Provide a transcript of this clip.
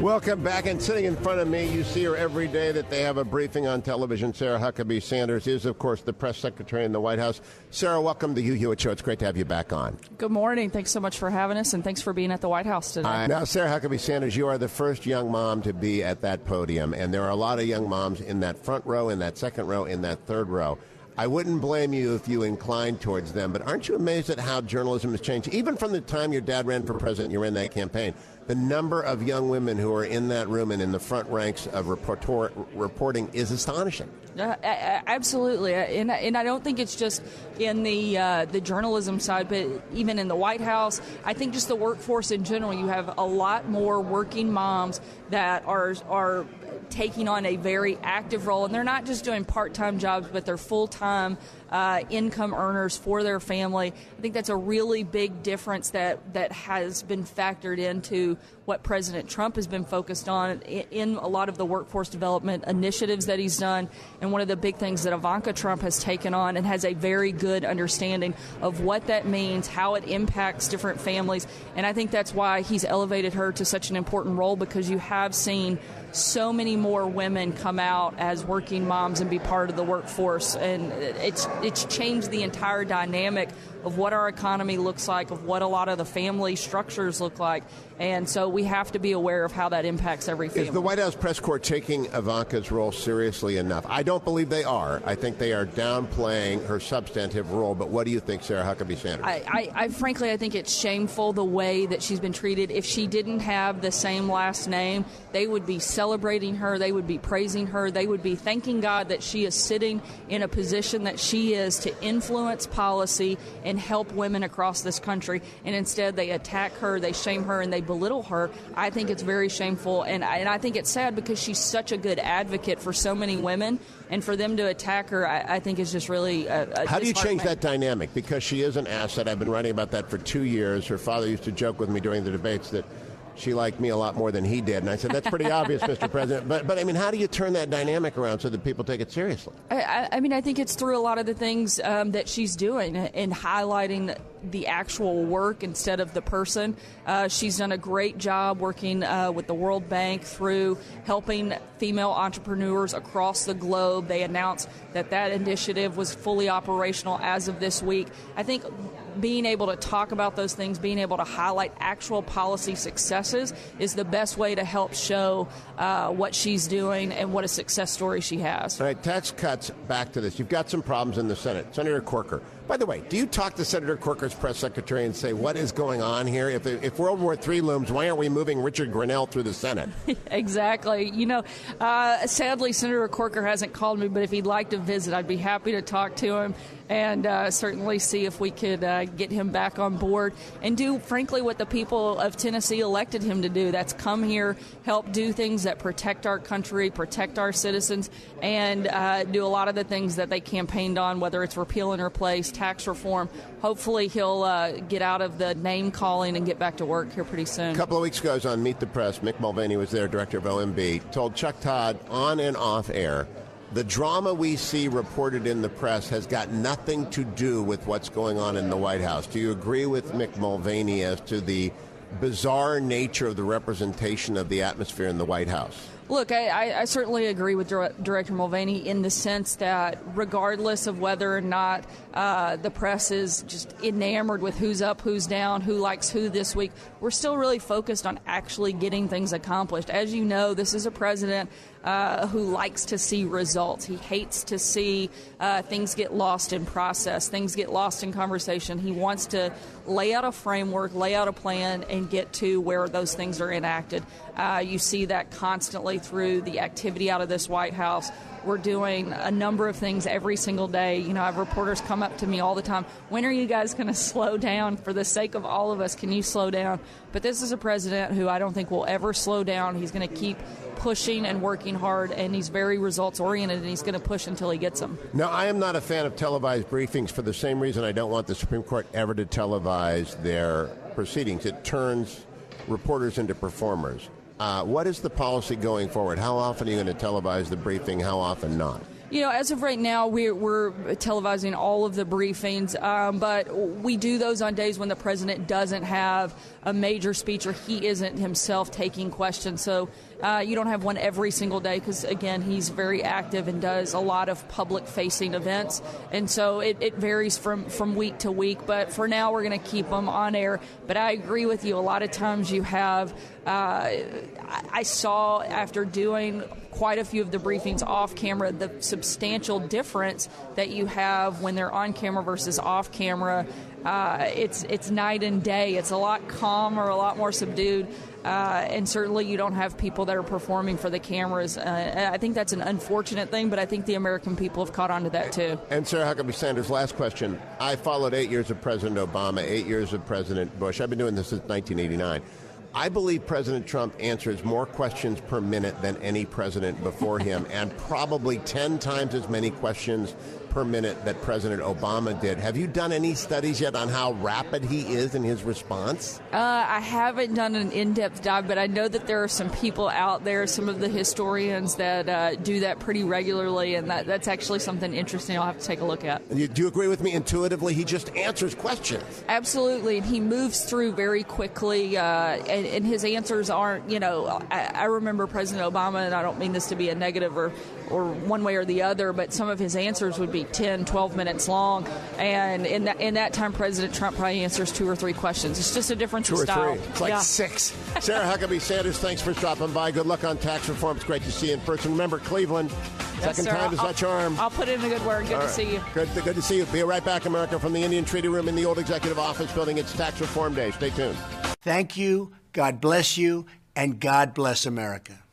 Welcome back. And sitting in front of me, you see her every day that they have a briefing on television. Sarah Huckabee Sanders is, of course, the press secretary in the White House. Sarah, welcome to Hugh Hewitt Show. It's great to have you back on. Good morning. Thanks so much for having us, and thanks for being at the White House today. Now, Sarah Huckabee Sanders, you are the first young mom to be at that podium, and there are a lot of young moms in that front row, in that second row, in that third row. I wouldn't blame you if you inclined towards them, but aren't you amazed at how journalism has changed? Even from the time your dad ran for president, you ran that campaign, the number of young women who are in that room and in the front ranks of reporting is astonishing. Absolutely, and I don't think it's just in the journalism side, but even in the White House. I think just the workforce in general. You have a lot more working moms that are taking on a very active role, and they're not just doing part-time jobs, but they're full-time income earners for their family. I think that's a really big difference that has been factored into what President Trump has been focused on in a lot of the workforce development initiatives that he's done, and one of the big things that Ivanka Trump has taken on and has a very good understanding of what that means, how it impacts different families, and I think that's why he's elevated her to such an important role, because you have seen so many more women come out as working moms and be part of the workforce, and it's changed the entire dynamic of what our economy looks like, of what a lot of the family structures look like, and so we have to be aware of how that impacts every family. Is the White House press corps taking Ivanka's role seriously enough? I don't believe they are. I think they are downplaying her substantive role, but what do you think, Sarah Huckabee Sanders? I frankly, I think it's shameful the way that she's been treated. If she didn't have the same last name, they would be celebrating her, they would be praising her, they would be thanking God that she is sitting in a position that she is to influence policy and help women across this country, and instead they attack her, they shame her, and they belittle her. I think it's very shameful, and I think it's sad because she's such a good advocate for so many women, and for them to attack her, I think is just really How do you change that dynamic? Because she is an asset. I've been writing about that for 2 years. Her father used to joke with me during the debates that she liked me a lot more than he did. And I said, that's pretty obvious, Mr. President. But I mean, how do you turn that dynamic around so that people take it seriously? I mean, I think it's through a lot of the things that she's doing and highlighting the actual work instead of the person. She's done a great job working with the World Bank through helping female entrepreneurs across the globe. They announced that initiative was fully operational as of this week. I think being able to talk about those things, being able to highlight actual policy successes is the best way to help show what she's doing and what a success story she has. All right, tax cuts, back to this. You've got some problems in the Senate. Senator Corker. By the way, do you talk to Senator Corker's press secretary and say, what is going on here? If World War III looms, why aren't we moving Richard Grenell through the Senate? Exactly. You know, sadly, Senator Corker hasn't called me, but if he'd like to visit, I'd be happy to talk to him and certainly see if we could get him back on board and do, frankly, what the people of Tennessee elected him to do. That's come here, help do things that protect our country, protect our citizens, and do a lot of the things that they campaigned on, whether it's repeal and replace, tax reform. Hopefully he'll get out of the name calling and get back to work here pretty soon. A couple of weeks ago, I was on Meet the Press. Mick Mulvaney was there, director of OMB, told Chuck Todd on and off air, the drama we see reported in the press has got nothing to do with what's going on in the White House. Do you agree with Mick Mulvaney as to the bizarre nature of the representation of the atmosphere in the White House? Look, I certainly agree with Director Mulvaney in the sense that regardless of whether or not the press is just enamored with who's up, who's down, who likes who this week, we're still really focused on actually getting things accomplished. As you know, this is a president who likes to see results. He hates to see things get lost in process, things get lost in conversation. He wants to lay out a framework, lay out a plan, and get to where those things are enacted. You see that constantly through the activity out of this White House. We're doing a number of things every single day. You know, I have reporters come up to me all the time. When are you guys going to slow down? For the sake of all of us, can you slow down? But this is a president who I don't think will ever slow down. He's going to keep pushing and working hard, and he's very results-oriented, and he's going to push until he gets them. Now, I am not a fan of televised briefings for the same reason I don't want the Supreme Court ever to televise their proceedings. It turns reporters into performers. What is the policy going forward? How often are you going to televise the briefing? How often not? As of right now, we're televising all of the briefings, but we do those on days when the president doesn't have a major speech or he isn't himself taking questions. So you don't have one every single day because, again, he's very active and does a lot of public-facing events. And so it varies from week to week. But for now, we're going to keep them on air. But I agree with you. A lot of times you have I saw after doing quite a few of the briefings off camera the substantial difference that you have when they're on camera versus off camera. It's night and day. It's a lot calmer, a lot more subdued, and certainly you don't have people that are performing for the cameras. I think that's an unfortunate thing, but I think the American people have caught on to that too. And Sarah Huckabee Sanders, last question. I followed 8 years of President Obama, 8 years of President Bush. I've been doing this since 1989. I believe President Trump answers more questions per minute than any president before him, and probably 10 times as many questions per minute that President Obama did. Have you done any studies yet on how rapid he is in his response? I haven't done an in-depth dive, but I know that there are some people out there, some of the historians that do that pretty regularly, and that's actually something interesting I'll have to take a look at. Do you agree with me intuitively? He just answers questions. Absolutely, and he moves through very quickly, and his answers aren't, I remember President Obama, and I don't mean this to be a negative or one way or the other, but some of his answers would be 10, 12 minutes long, and in that time, President Trump probably answers 2 or 3 questions. It's just a difference in style. 2 or 3. It's like 6. Sarah Huckabee Sanders, thanks for stopping by. Good luck on tax reform. It's great to see you in person. Remember, Cleveland, yes, second sir. time is that charm. I'll put in a good word. Good to see you. Good to see you. Be right back, America, from the Indian Treaty Room in the old Executive Office Building. It's Tax Reform Day. Stay tuned. Thank you. God bless you. And God bless America.